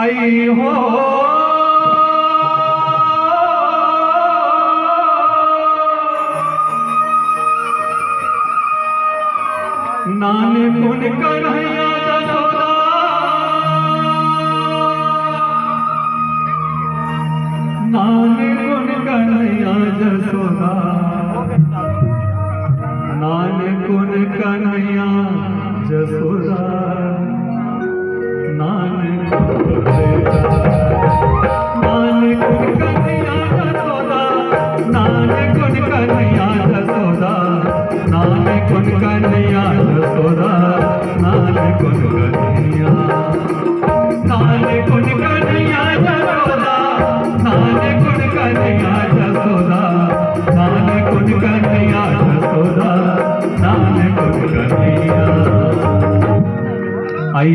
आई हो नानक गुण कन्हैया जसोदा, नानक गुण कन्हैया जसोदा, नानक गुण कन्हैया जसोदा, नानक नानक गुण कन्हैया जसोदा, नानक गुण कन्हैया जसोदा, नानक गुण कन्हैया जसोदा, नानक गुण कन्हैया, नानक गुण कन्हैया जसोदा, नानक गुण कन्हैया जसोदा, नानक गुण कन्हैया जसोदा, नानक गुण कन्हैया। आई